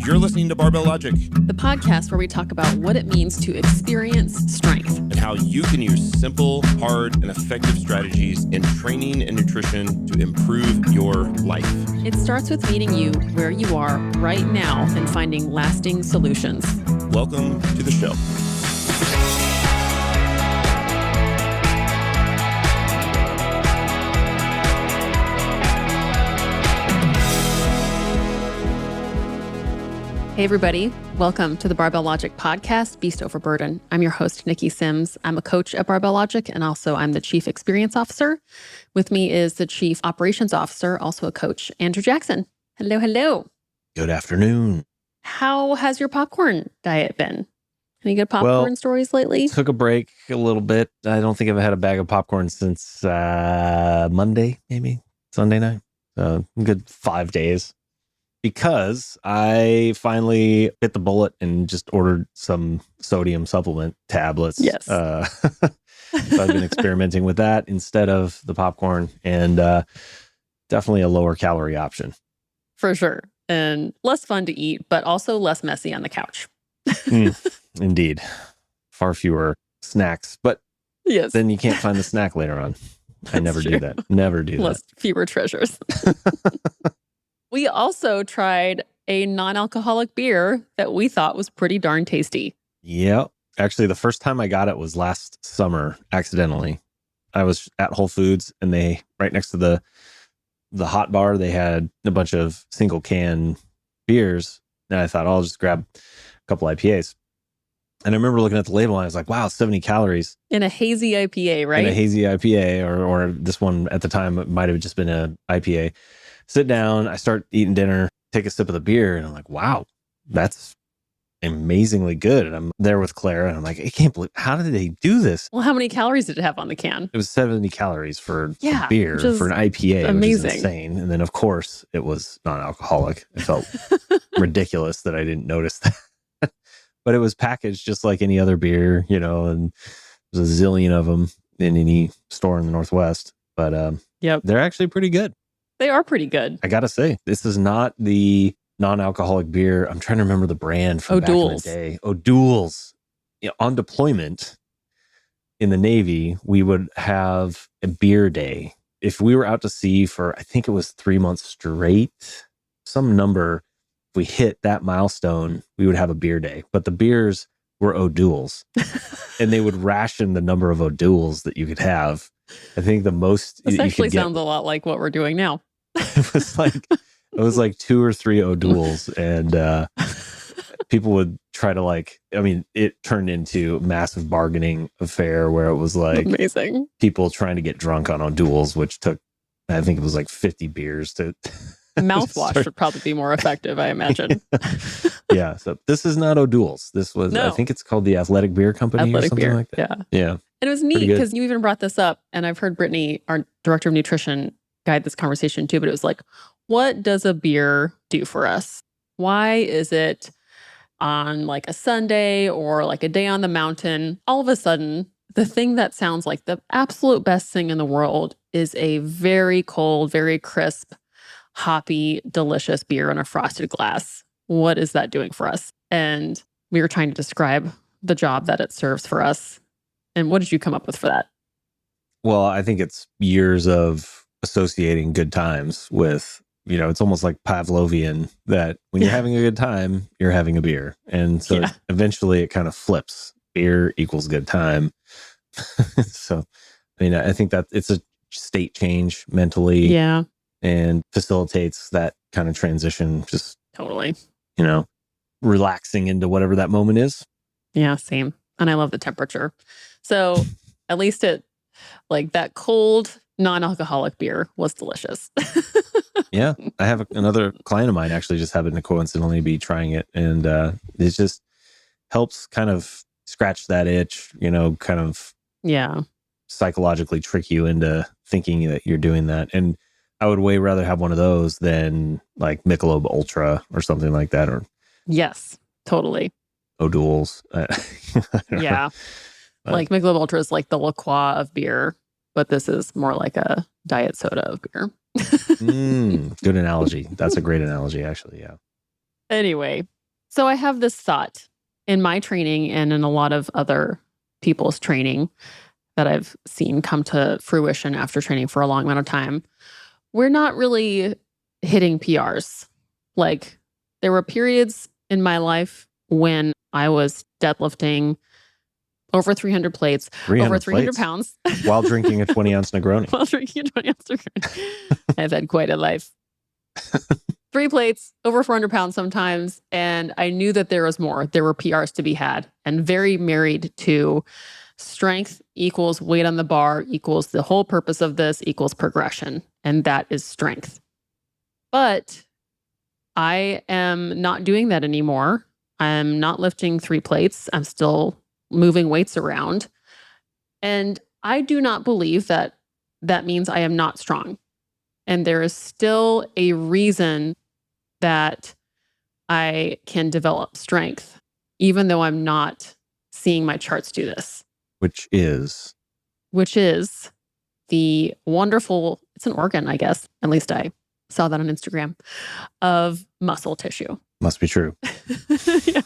You're listening to Barbell Logic, the podcast where we talk about what it means to experience strength and how you can use simple, hard, and effective strategies in training and nutrition to improve your life. It starts with meeting you where you are right now and finding lasting solutions. Welcome to the show. Hey everybody, welcome to the Barbell Logic podcast, Beast Over Burden. I'm your host, Niki Sims. I'm a coach at Barbell Logic, and also I'm the Chief Experience Officer. With me is the Chief Operations Officer, also a coach, Andrew Jackson. Hello, hello. Good afternoon. How has your popcorn diet been? Any good popcorn stories lately? Took a break a little bit. I don't think I've had a bag of popcorn since Monday, maybe Sunday night. A good 5 days. Because I finally bit the bullet and just ordered some sodium supplement tablets. Yes. So I've been experimenting with that instead of the popcorn, and definitely a lower calorie option. For sure. And less fun to eat, but also less messy on the couch. Indeed. Far fewer snacks, but yes, then you can't find the snack later on. I never do that. Never do that. Fewer treasures. We also tried a non-alcoholic beer that we thought was pretty darn tasty. Yeah. Actually, the first time I got it was last summer, accidentally. I was at Whole Foods, and they, right next to the hot bar, they had a bunch of single can beers. And I thought, I'll just grab a couple IPAs. And I remember looking at the label, and I was like, wow, 70 calories. In a hazy IPA, right? In a hazy IPA, or this one at the time, it might have just been an IPA. Sit down, I start eating dinner, take a sip of the beer, and I'm like, wow, that's amazingly good. And I'm there with Claire, and I'm like, I can't believe, how did they do this? Well, how many calories did it have on the can? It was 70 calories for a beer, for an IPA, amazing. Which is insane. And then, of course, it was non-alcoholic. It felt ridiculous that I didn't notice that. But it was packaged just like any other beer, and there's a zillion of them in any store in the Northwest. But they're actually pretty good. They are pretty good. I gotta say, this is not the non-alcoholic beer. I'm trying to remember the brand from back in the day. O'Doul's. On deployment in the Navy, we would have a beer day. If we were out to sea for, I think it was 3 months straight, some number, if we hit that milestone, we would have a beer day. But the beers were O'Doul's. And they would ration the number of O'Doul's that you could have. I think the most this actually sounds a lot like what we're doing now. It was like 2 or 3 O'Doul's, and people would try to it turned into a massive bargaining affair where it was like amazing people trying to get drunk on O'Doul's, which took, I think it was like 50 beers to mouthwash would probably be more effective, I imagine. Yeah. So this is not O'Doul's. This was, I think it's called the Athletic Beer Company or something like that. Yeah. And it was neat because you even brought this up, and I've heard Brittany, our director of nutrition, guide this conversation too, but it was like, what does a beer do for us? Why is it on like a Sunday or like a day on the mountain, all of a sudden, the thing that sounds like the absolute best thing in the world is a very cold, very crisp, hoppy, delicious beer in a frosted glass? What is that doing for us? And we were trying to describe the job that it serves for us. And what did you come up with for that? Well, I think it's years of associating good times with, it's almost like Pavlovian, that when you're having a good time, you're having a beer. And so eventually it kind of flips. Beer equals good time. So, I think that it's a state change mentally. Yeah. And facilitates that kind of transition, just totally, relaxing into whatever that moment is. Yeah, same. And I love the temperature. So at least like that cold, non-alcoholic beer was delicious. Yeah. I have another client of mine actually just happened to coincidentally be trying it. And it just helps kind of scratch that itch, kind of psychologically trick you into thinking that you're doing that. And I would way rather have one of those than like Michelob Ultra or something like that. Or yes, totally. O'Doul's. Yeah. Like Michelob Ultra is like the La Croix of beer, but this is more like a diet soda of beer. Good analogy. That's a great analogy, actually. Yeah. Anyway, so I have this thought in my training and in a lot of other people's training that I've seen come to fruition after training for a long amount of time. We're not really hitting PRs. Like, there were periods in my life when I was deadlifting over 300 plates, over 300 pounds. While drinking a 20-ounce Negroni. While drinking a 20-ounce Negroni. I've had quite a life. 3 plates, over 400 pounds sometimes. And I knew that there was more. There were PRs to be had. And very married to strength equals weight on the bar equals the whole purpose of this equals progression. And that is strength. But I am not doing that anymore. I'm not lifting 3 plates. I'm still moving weights around. And I do not believe that that means I am not strong. And there is still a reason that I can develop strength, even though I'm not seeing my charts do this. Which is the wonderful, it's an organ, I guess. At least I saw that on Instagram, of muscle tissue. Must be true. Yeah.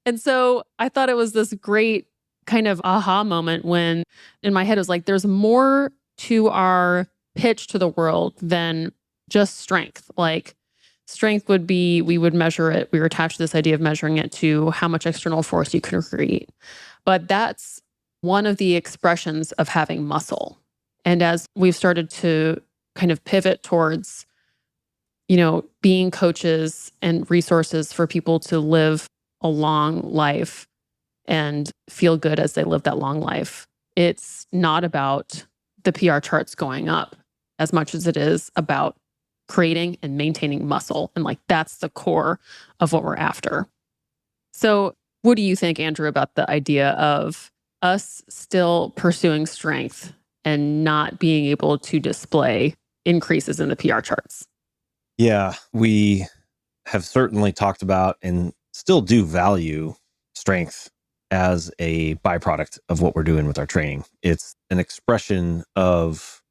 And so I thought it was this great kind of aha moment when in my head it was like, there's more to our pitch to the world than just strength. Like, strength would be, we would measure it. We were attached to this idea of measuring it to how much external force you can create. But that's one of the expressions of having muscle. And as we've started to kind of pivot towards, being coaches and resources for people to live a long life and feel good as they live that long life, it's not about the PR charts going up as much as it is about creating and maintaining muscle. And that's the core of what we're after. So what do you think, Andrew, about the idea of us still pursuing strength and not being able to display increases in the PR charts? Yeah, we have certainly talked about and still do value strength as a byproduct of what we're doing with our training. It's an expression of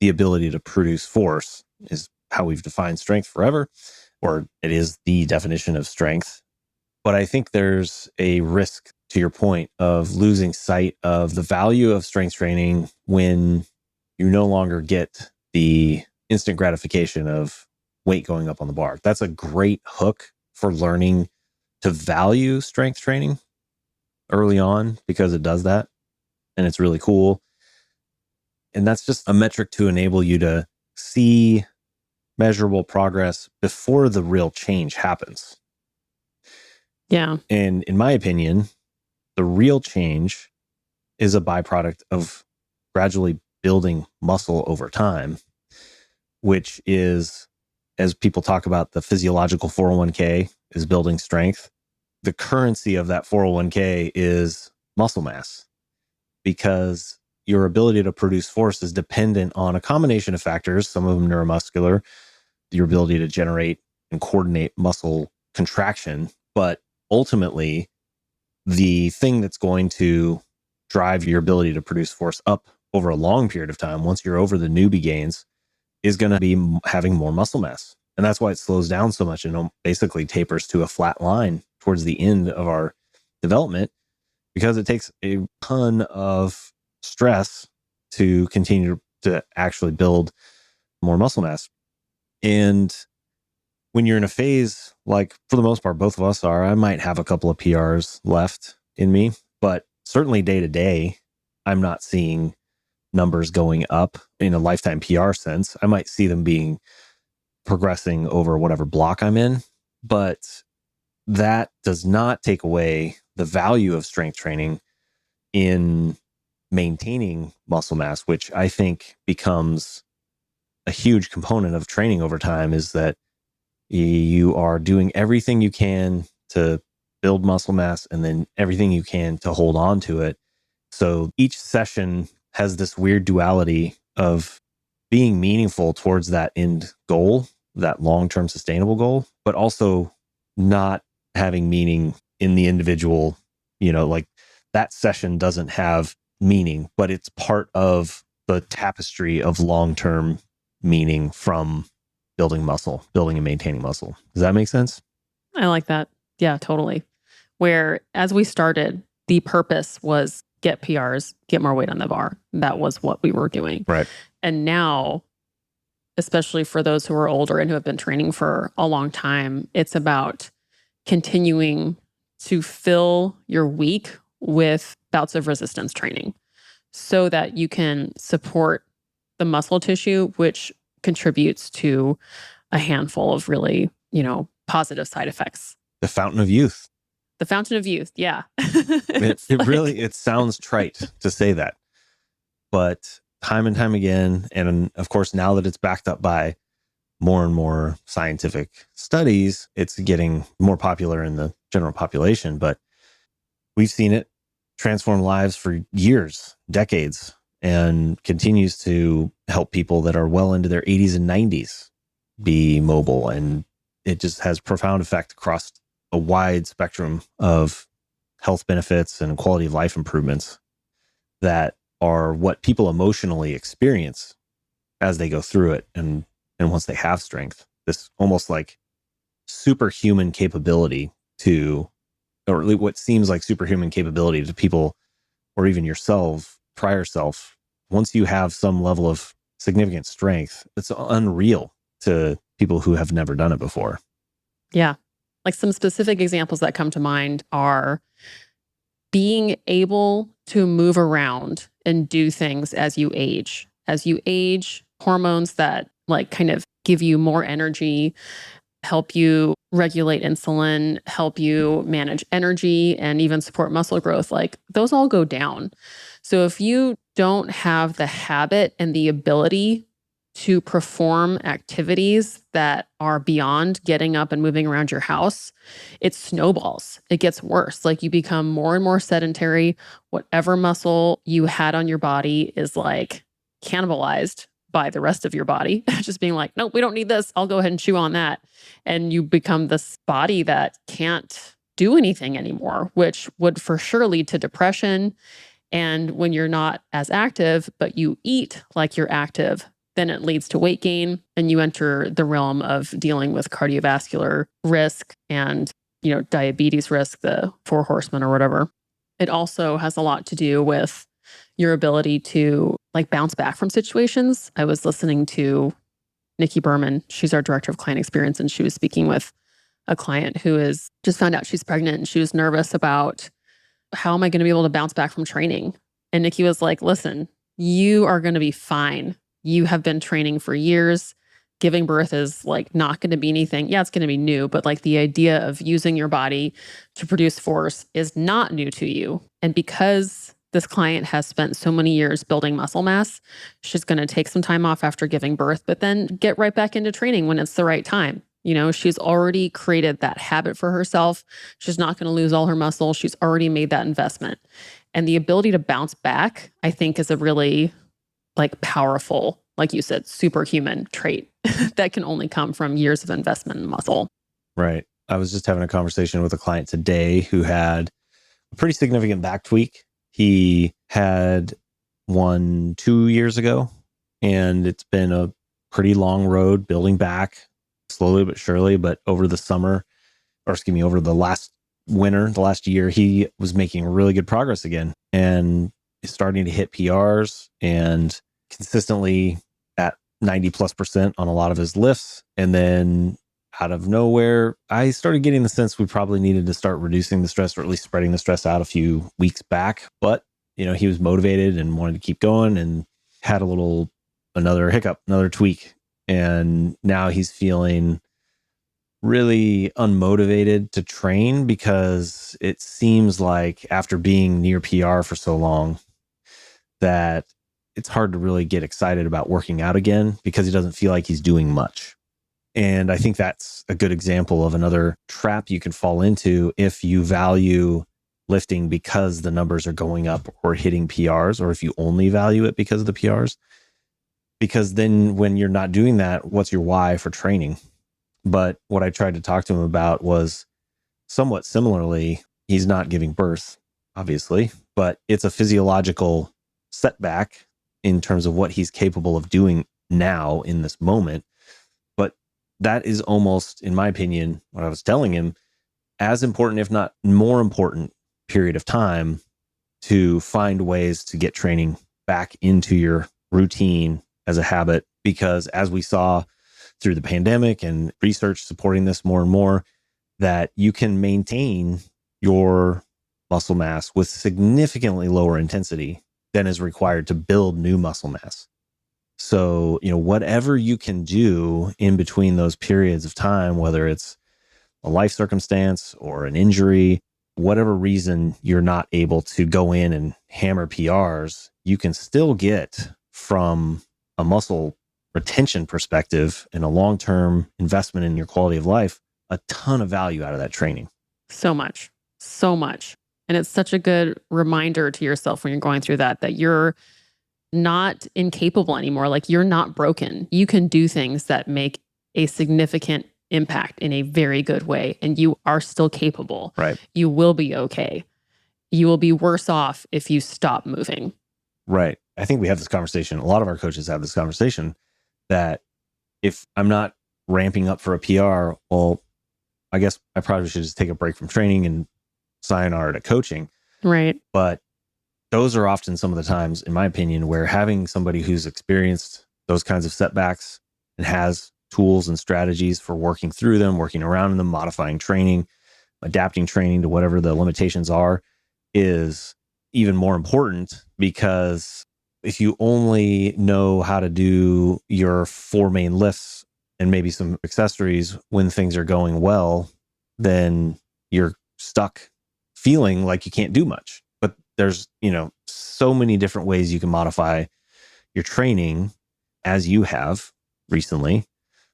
the ability to produce force, is how we've defined strength forever, or it is the definition of strength. But I think there's a risk, to your point, of losing sight of the value of strength training when you no longer get the instant gratification of weight going up on the bar. That's a great hook for learning to value strength training early on, because it does that. And it's really cool. And that's just a metric to enable you to see measurable progress before the real change happens. Yeah. And in my opinion, the real change is a byproduct of gradually building muscle over time, which is, as people talk about, the physiological 401k is building strength. The currency of that 401k is muscle mass, because your ability to produce force is dependent on a combination of factors, some of them neuromuscular, your ability to generate and coordinate muscle contraction. But ultimately, the thing that's going to drive your ability to produce force up over a long period of time, once you're over the newbie gains, is going to be having more muscle mass. And that's why it slows down so much and basically tapers to a flat line towards the end of our development, because it takes a ton of stress to continue to actually build more muscle mass. And when you're in a phase, like for the most part, both of us are, I might have a couple of PRs left in me, but certainly day to day, I'm not seeing numbers going up in a lifetime PR sense. I might see them being progressing over whatever block I'm in, but that does not take away the value of strength training in maintaining muscle mass, which I think becomes a huge component of training over time, is that you are doing everything you can to build muscle mass and then everything you can to hold on to it. So each session has this weird duality of being meaningful towards that end goal, that long-term sustainable goal, but also not having meaning in the individual, like that session doesn't have meaning, but it's part of the tapestry of long-term meaning from building and maintaining muscle. Does that make sense? I like that. Yeah, totally. Where as we started, the purpose was get PRs, get more weight on the bar. That was what we were doing. Right. And now, especially for those who are older and who have been training for a long time, it's about continuing to fill your week with bouts of resistance training so that you can support the muscle tissue, which contributes to a handful of really, positive side effects. The fountain of youth. The fountain of youth. Yeah. It sounds trite to say that, but time and time again, and of course, now that it's backed up by more and more scientific studies, it's getting more popular in the general population, but we've seen it transform lives for years, decades, and continues to help people that are well into their 80s and 90s be mobile. And it just has profound effect across a wide spectrum of health benefits and quality of life improvements that are what people emotionally experience as they go through it. And once they have strength, this almost like superhuman capability to, or what seems like superhuman capability to people, or even yourself, prior self, once you have some level of significant strength, it's unreal to people who have never done it before. Yeah. Like some specific examples that come to mind are being able to move around and do things as you age. As you age, hormones that like kind of give you more energy, help you regulate insulin, help you manage energy, and even support muscle growth, like those all go down. So if you don't have the habit and the ability to perform activities that are beyond getting up and moving around your house, it snowballs. It gets worse. Like you become more and more sedentary. Whatever muscle you had on your body is like cannibalized by the rest of your body. Just being like, nope, we don't need this. I'll go ahead and chew on that. And you become this body that can't do anything anymore, which would for sure lead to depression. And when you're not as active, but you eat like you're active, then it leads to weight gain and you enter the realm of dealing with cardiovascular risk and, diabetes risk, the 4 horsemen or whatever. It also has a lot to do with your ability to like bounce back from situations. I was listening to Nikki Berman. She's our director of client experience. And she was speaking with a client who is just found out she's pregnant and she was nervous about how am I going to be able to bounce back from training? And Nikki was like, listen, you are going to be fine. You have been training for years. Giving birth is like not going to be anything. Yeah, it's going to be new, but like the idea of using your body to produce force is not new to you. And because this client has spent so many years building muscle mass, she's going to take some time off after giving birth, but then get right back into training when it's the right time. She's already created that habit for herself. She's not going to lose all her muscle. She's already made that investment. And the ability to bounce back, I think, is a really like powerful, like you said, superhuman trait that can only come from years of investment in muscle. Right. I was just having a conversation with a client today who had a pretty significant back tweak. He had one 2 years ago, and it's been a pretty long road building back slowly but surely. But over the over the last winter, the last year, he was making really good progress again and starting to hit PRs and consistently at 90+% on a lot of his lifts. And then out of nowhere, I started getting the sense we probably needed to start reducing the stress, or at least spreading the stress out a few weeks back. But, he was motivated and wanted to keep going and had another hiccup, another tweak. And now he's feeling really unmotivated to train because it seems like after being near PR for so long that it's hard to really get excited about working out again because he doesn't feel like he's doing much. And I think that's a good example of another trap you can fall into if you value lifting because the numbers are going up or hitting PRs, or if you only value it because of the PRs. Because then when you're not doing that, what's your why for training? But what I tried to talk to him about was somewhat similarly, he's not giving birth, obviously, but it's a physiological setback in terms of what he's capable of doing now in this moment. But that is almost, in my opinion, what I was telling him, as important, if not more important, period of time to find ways to get training back into your routine as a habit. Because as we saw through the pandemic and research supporting this more and more, that you can maintain your muscle mass with significantly lower intensity than is required to build new muscle mass. So, whatever you can do in between those periods of time, whether it's a life circumstance or an injury, whatever reason you're not able to go in and hammer PRs, you can still get, from a muscle retention perspective and a long-term investment in your quality of life, a ton of value out of that training. So much. And it's such a good reminder to yourself when you're going through that you're not incapable anymore. Like, you're not broken. You can do things that make a significant impact in a very good way, and you are still capable. Right. You will be okay. You will be worse off if you stop moving. Right. I think we have this conversation. A lot of our coaches have this conversation that if I'm not ramping up for a PR, well, I guess I probably should just take a break from training and sayonara to coaching. Right. But those are often some of the times, in my opinion, where having somebody who's experienced those kinds of setbacks and has tools and strategies for working through them, working around them, modifying training, adapting training to whatever the limitations are, is even more important. Because if you only know how to do your 4 main lifts and maybe some accessories when things are going well, then you're stuck feeling like you can't do much. But there's, so many different ways you can modify your training, as you have recently,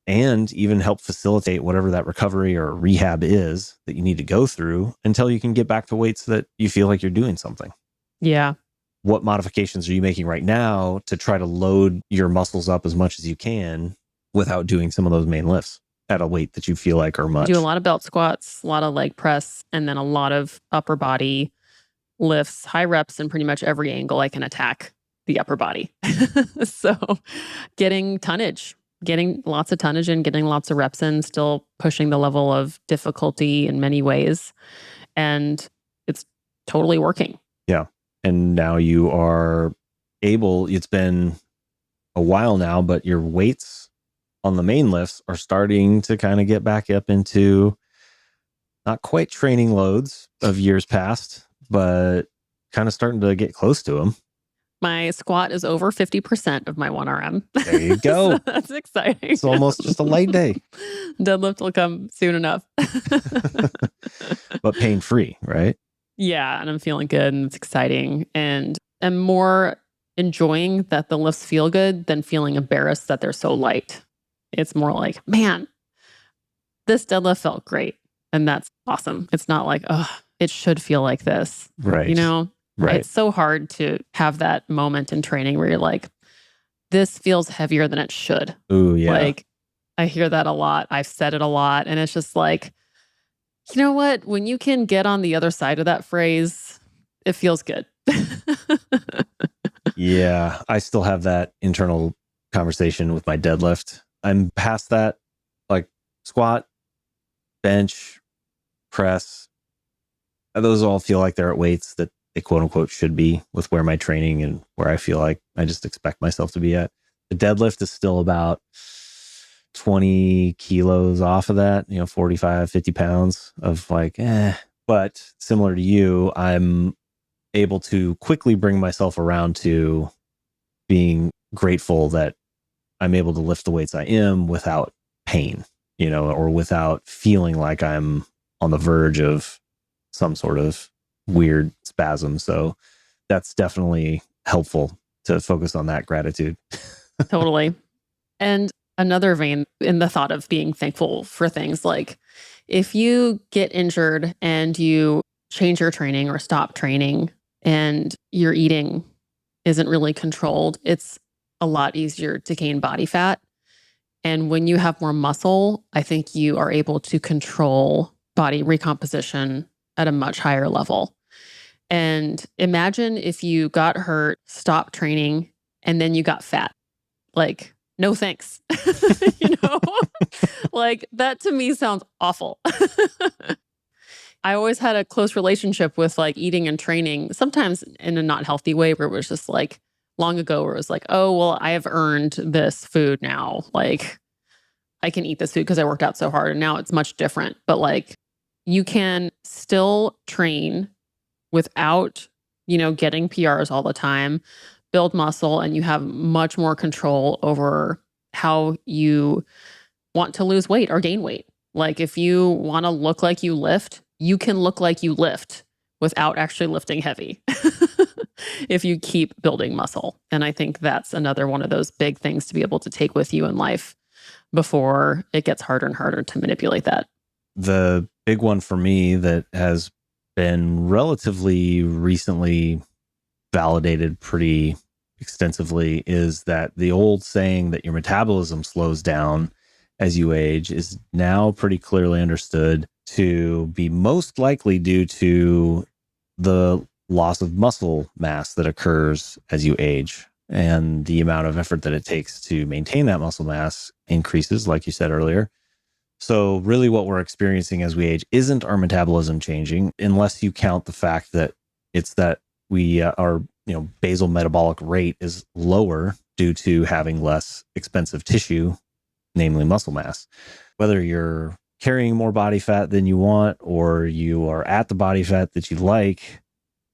and even help facilitate whatever that recovery or rehab is that you need to go through until you can get back to weights that you feel like you're doing something. Yeah. What modifications are you making right now to try to load your muscles up as much as you can without doing some of those main lifts at a weight that you feel like are much? Do a lot of belt squats, a lot of leg press, and then a lot of upper body lifts, high reps in pretty much every angle I can attack the upper body. So getting lots of tonnage in, getting lots of reps in, still pushing the level of difficulty in many ways. And it's totally working. Yeah. And now you are able, it's been a while now, but your weights on the main lifts are starting to kind of get back up into not quite training loads of years past, but kind of starting to get close to them. My squat is over 50% of my 1RM. There you go. So that's exciting. It's almost just a light day. Deadlift will come soon enough. But pain-free, right? Yeah, and I'm feeling good, and it's exciting. And I'm more enjoying that the lifts feel good than feeling embarrassed that they're so light. It's more like, man, this deadlift felt great. And that's awesome. It's not like, oh, it should feel like this. Right. Right. It's so hard to have that moment in training where you're like, this feels heavier than it should. Ooh, yeah. Like, I hear that a lot. I've said it a lot. And it's just like, you know what? When you can get on the other side of that phrase, it feels good. Yeah. I still have that internal conversation with my deadlift. I'm past that, like squat, bench, press. Those all feel like they're at weights that they quote unquote should be with where my training and where I feel like I just expect myself to be at. The deadlift is still about 20 kilos off of that, 45, 50 pounds of like, but similar to you, I'm able to quickly bring myself around to being grateful that I'm able to lift the weights I am without pain, or without feeling like I'm on the verge of some sort of weird spasm. So that's definitely helpful to focus on that gratitude. Totally. And another vein in the thought of being thankful for things, like if you get injured and you change your training or stop training and your eating isn't really controlled, it's a lot easier to gain body fat. And when you have more muscle, I think you are able to control body recomposition at a much higher level. And imagine if you got hurt, stopped training, and then you got fat. Like, no thanks. Like, that to me sounds awful. I always had a close relationship with like eating and training, sometimes in a not healthy way, where it was just like long ago, where it was like, oh, well, I have earned this food now. Like, I can eat this food because I worked out so hard. And now it's much different. But like, you can still train without, getting PRs all the time, build muscle, and you have much more control over how you want to lose weight or gain weight. Like, if you want to look like you lift, you can look like you lift without actually lifting heavy if you keep building muscle. And I think that's another one of those big things to be able to take with you in life before it gets harder and harder to manipulate that. The big one for me that has been relatively recently validated pretty extensively is that the old saying that your metabolism slows down as you age is now pretty clearly understood to be most likely due to the loss of muscle mass that occurs as you age. And the amount of effort that it takes to maintain that muscle mass increases, like you said earlier. So really what we're experiencing as we age isn't our metabolism changing, unless you count the fact that it's that our basal metabolic rate is lower due to having less expensive tissue, namely muscle mass. Whether you're carrying more body fat than you want, or you are at the body fat that you like,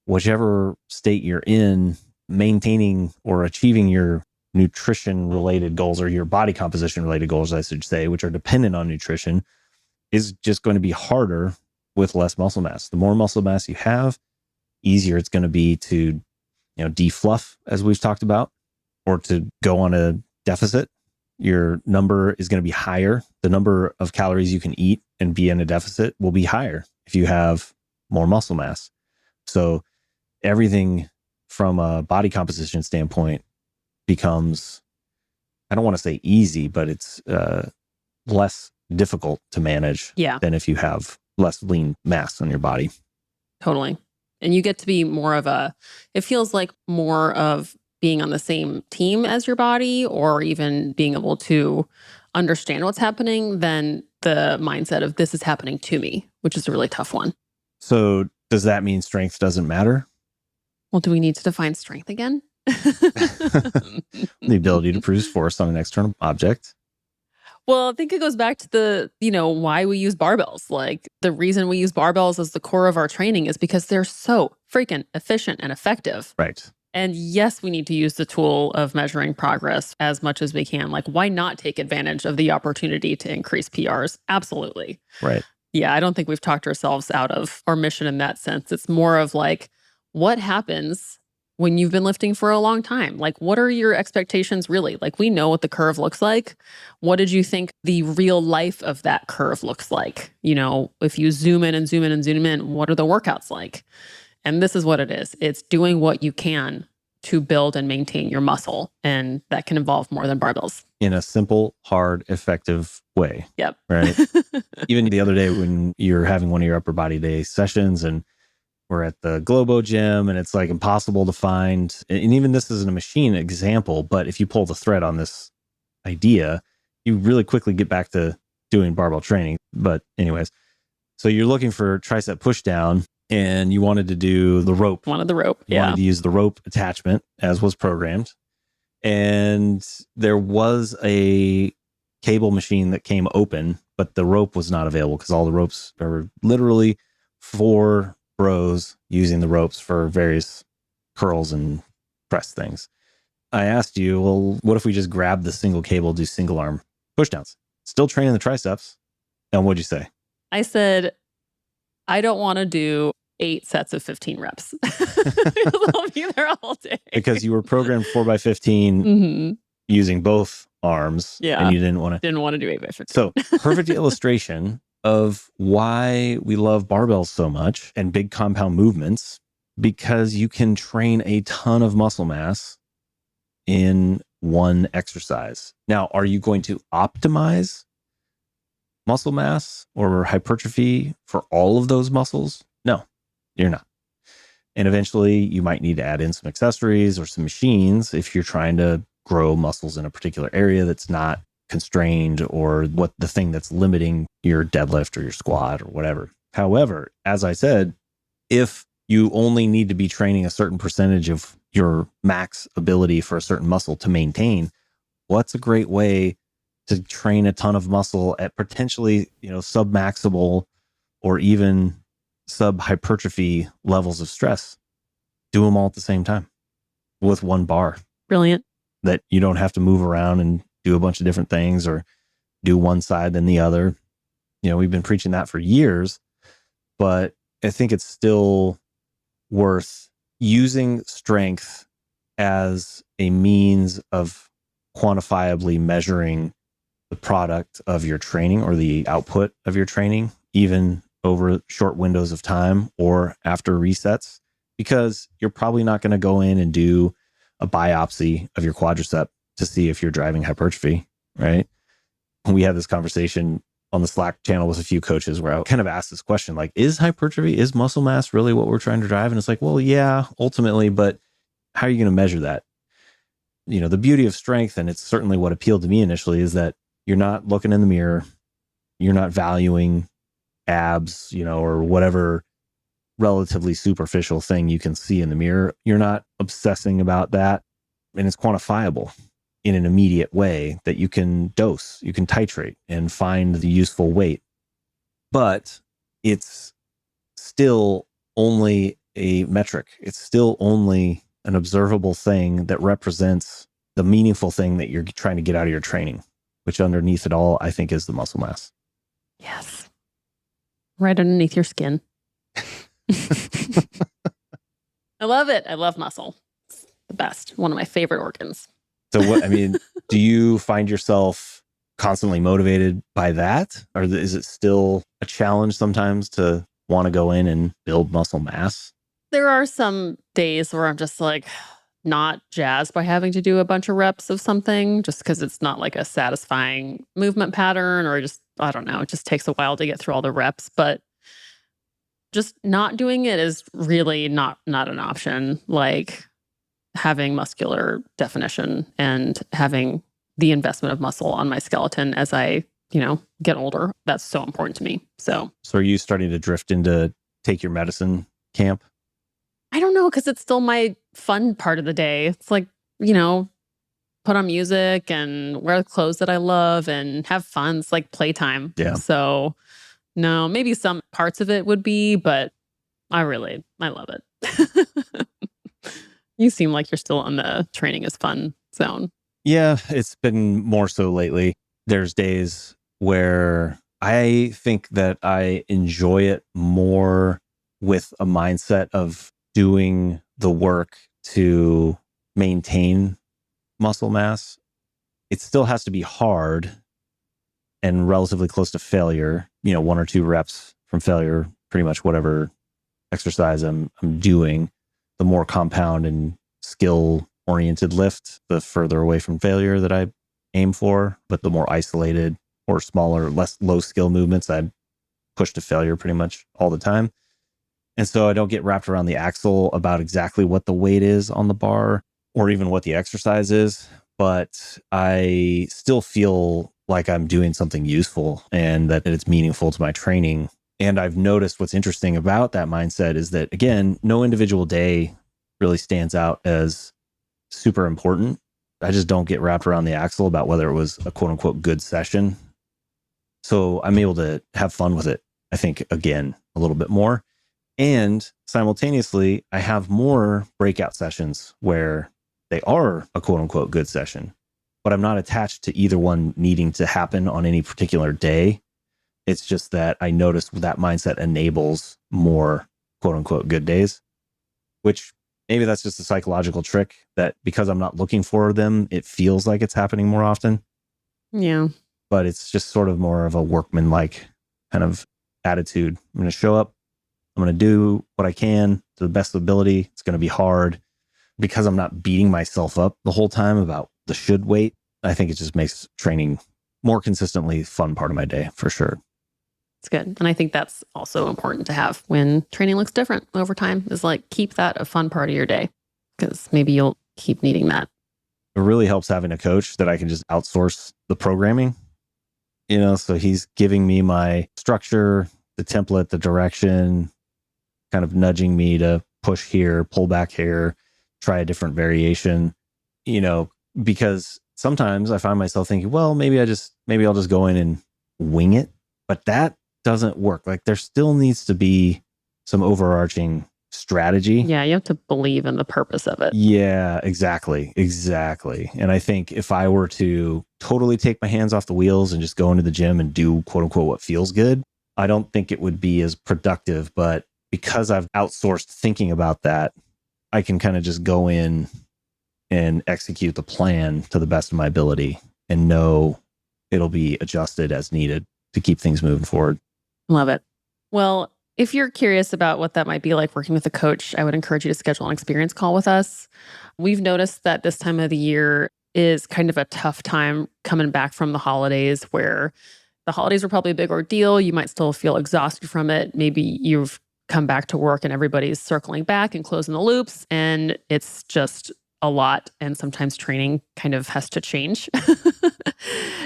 whichever state you're in, maintaining or achieving your nutrition related goals, or your body composition related goals, I should say, which are dependent on nutrition, is just going to be harder with less muscle mass. The more muscle mass you have, easier it's going to be to, defluff, as we've talked about, or to go on a deficit. Your number is going to be higher. The number of calories you can eat and be in a deficit will be higher if you have more muscle mass. So everything from a body composition standpoint becomes, I don't want to say easy, but it's less difficult to manage than if you have less lean mass on your body. Totally. And you get to be more of it feels like more of being on the same team as your body, or even being able to understand what's happening, than the mindset of this is happening to me, which is a really tough one. So does that mean strength doesn't matter? Well, do we need to define strength again? The ability to produce force on an external object. Well, I think it goes back to the, why we use barbells. Like, the reason we use barbells as the core of our training is because they're so freaking efficient and effective. Right. And yes, we need to use the tool of measuring progress as much as we can. Like, why not take advantage of the opportunity to increase PRs? Absolutely. Right. Yeah, I don't think we've talked ourselves out of our mission in that sense. It's more of like, what happens when you've been lifting for a long time? Like, what are your expectations really? Like, we know what the curve looks like. What did you think the real life of that curve looks like? If you zoom in and zoom in and zoom in, what are the workouts like? And this is what it is. It's doing what you can to build and maintain your muscle. And that can involve more than barbells. In a simple, hard, effective way. Yep. Right. Even the other day when you're having one of your upper body day sessions and we're at the Globo gym and it's like impossible to find. And even this isn't a machine example, but if you pull the thread on this idea, you really quickly get back to doing barbell training. But anyways, so you're looking for tricep push down and you wanted to do the rope. Wanted the rope. You wanted to use the rope attachment as was programmed. And there was a cable machine that came open, but the rope was not available because all the ropes are literally 4 bros using the ropes for various curls and press things. I asked you, well, what if we just grab the single cable, do single arm pushdowns? Still training the triceps. And what'd you say? I said, I don't want to do 8 sets of 15 reps. I'll be there all day. Because you were programmed 4x15 using both arms. Yeah. And you didn't want to do 8x15. So perfect illustration of why we love barbells so much and big compound movements, because you can train a ton of muscle mass in one exercise. Now, are you going to optimize muscle mass or hypertrophy for all of those muscles? No, you're not. And eventually you might need to add in some accessories or some machines if you're trying to grow muscles in a particular area that's not constrained or what the thing that's limiting your deadlift or your squat or whatever. However, as I said, if you only need to be training a certain percentage of your max ability for a certain muscle to maintain, what's a great way to train a ton of muscle at potentially, sub-maximal or even sub-hypertrophy levels of stress? Do them all at the same time with one bar. Brilliant. That you don't have to move around and do a bunch of different things or do one side then the other. We've been preaching that for years, but I think it's still worth using strength as a means of quantifiably measuring the product of your training or the output of your training, even over short windows of time or after resets, because you're probably not going to go in and do a biopsy of your quadricep to see if you're driving hypertrophy, right? We had this conversation on the Slack channel with a few coaches where I kind of asked this question, like, is hypertrophy, is muscle mass really what we're trying to drive? And it's like, well, yeah, ultimately, but how are you going to measure that? The beauty of strength, and it's certainly what appealed to me initially, is that you're not looking in the mirror, you're not valuing abs, or whatever relatively superficial thing you can see in the mirror. You're not obsessing about that, and it's quantifiable in an immediate way that you can dose, you can titrate and find the useful weight. But it's still only a metric. It's still only an observable thing that represents the meaningful thing that you're trying to get out of your training, which underneath it all, I think, is the muscle mass. Yes. Right underneath your skin. I love it. I love muscle. It's the best. One of my favorite organs. So do you find yourself constantly motivated by that? Or is it still a challenge sometimes to want to go in and build muscle mass? There are some days where I'm just like not jazzed by having to do a bunch of reps of something just because it's not like a satisfying movement pattern, or I don't know, it just takes a while to get through all the reps. But just not doing it is really not an option. Like having muscular definition and having the investment of muscle on my skeleton as I, get older, that's so important to me. So are you starting to drift into take your medicine camp? I don't know, because it's still my fun part of the day. It's like, put on music and wear clothes that I love and have fun. It's like playtime. Yeah. So no, maybe some parts of it would be, but I love it. You seem like you're still on the training is fun zone. Yeah, it's been more so lately. There's days where I think that I enjoy it more with a mindset of doing the work to maintain muscle mass. It still has to be hard and relatively close to failure, 1 or 2 reps from failure, pretty much whatever exercise I'm doing. The more compound and skill oriented lift, the further away from failure that I aim for, but the more isolated or smaller, less low skill movements, I push to failure pretty much all the time. And so I don't get wrapped around the axle about exactly what the weight is on the bar or even what the exercise is, but I still feel like I'm doing something useful and that it's meaningful to my training. And I've noticed what's interesting about that mindset is that, again, no individual day really stands out as super important. I just don't get wrapped around the axle about whether it was a quote unquote good session. So I'm able to have fun with it, I think, again, a little bit more. And simultaneously, I have more breakout sessions where they are a quote unquote good session, but I'm not attached to either one needing to happen on any particular day. It's just that I notice that mindset enables more quote unquote good days, which maybe that's just a psychological trick that because I'm not looking for them, it feels like it's happening more often. Yeah. But it's just sort of more of a workman-like kind of attitude. I'm going to show up. I'm going to do what I can to the best ability. It's going to be hard because I'm not beating myself up the whole time about the should weight. I think it just makes training more consistently fun part of my day for sure. It's good. And I think that's also important to have when training looks different over time, is like keep that a fun part of your day, because maybe you'll keep needing that. It really helps having a coach that I can just outsource the programming, so he's giving me my structure, the template, the direction, kind of nudging me to push here, pull back here, try a different variation, because sometimes I find myself thinking, well, maybe I'll just go in and wing it, but that doesn't work. Like there still needs to be some overarching strategy. Yeah, you have to believe in the purpose of it. Yeah, exactly. And I think if I were to totally take my hands off the wheels and just go into the gym and do quote unquote what feels good, I don't think it would be as productive. But because I've outsourced thinking about that, I can kind of just go in and execute the plan to the best of my ability and know it'll be adjusted as needed to keep things moving forward. Love it. Well, if you're curious about what that might be like working with a coach, I would encourage you to schedule an experience call with us. We've noticed that this time of the year is kind of a tough time coming back from the holidays, where the holidays were probably a big ordeal. You might still feel exhausted from it. Maybe you've come back to work and everybody's circling back and closing the loops, and it's just a lot. And sometimes training kind of has to change.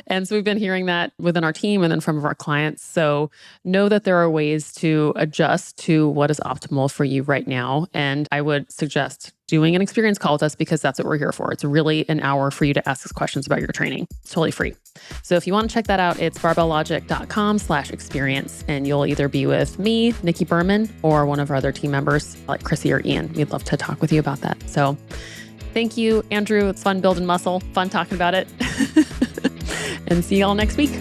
And so we've been hearing that within our team and then from our clients. So know that there are ways to adjust to what is optimal for you right now. And I would suggest doing an experience call with us, because that's what we're here for. It's really an hour for you to ask us questions about your training. It's totally free. So if you want to check that out, it's barbelllogic.com/experience. And you'll either be with me, Niki Berman, or one of our other team members like Chrissy or Ian. We'd love to talk with you about that. So thank you, Andrew. It's fun building muscle, fun talking about it. And see y'all next week.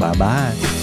Bye-bye.